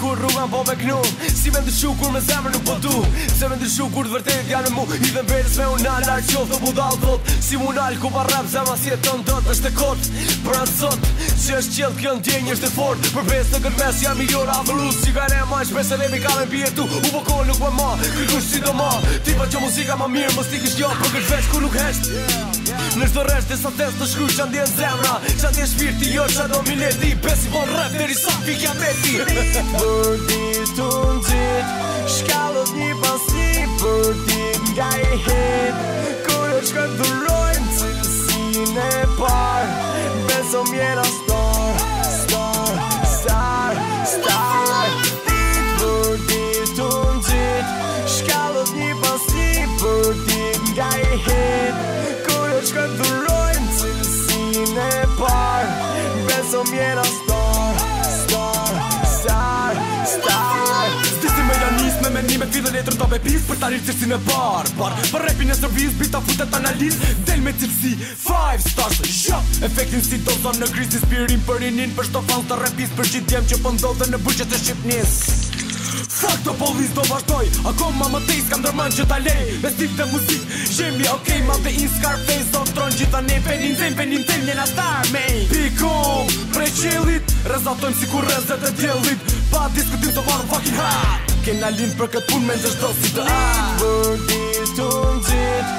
kur rrugan po me knu. Si me ndryshu kur me zemër nuk po du. Se me ndryshu kur të vërtet janë mu. I dhe verës me unal lartë qof dhe budal thot. Si munal ku pa rap zema si e ton dot. Është e kot, për atë sot që është qelë kjo ndjenjë është e fort. Për pes në kërmes janë milion avërus. Si ka ne ma shpes e lemi ka me pjetu. U po kohë nuk më ma, kërkush si do ma. Ti pa që muzika ma mirë mës ti kisht jo. Për këtë veç ku nuk hesht. Në shdo resht e sa test të shkruj që ndjen zemra. Që ndjen shpirti jo që do mileti. Besi po rap deri sa fikja beti. Për dit unë gjit shkallët një pas një. Për dit nga e hit kur e shkën dhurojnë cilësin e par. Beso mjera star, star, star, star. Për dit unë gjit shkallët një pas një. Për dit nga e hit kur e shkën dhurojnë cilësin e par. Beso mjera star, star, star, star. Stisi me janis me menime fillë letrën të bepis. Për ta rritë cilësin e bar për rapin e servis, bita futet analiz. Del me cilësi 5 stars, shop. Efektin si dozon në kriz, inspirim për rinin. Për shto fan të rapis, për gjithë djem që pëndodhe në burqet e Shqipnis. Fuck the police do vazhdoj, akoma më tej s'kam dërman që ta lej. Me stil dhe muzik, gjemi okej, ma dhe in Scarface. Zotron gjitha ne, penin tem, njena star mej. Pikum, prej qelit, rezatojmë si kur rezet e djelit. Pa diskutim të varë fucking hard. Kena lind për këtë pun me në gjdo si të Për dit unë gjit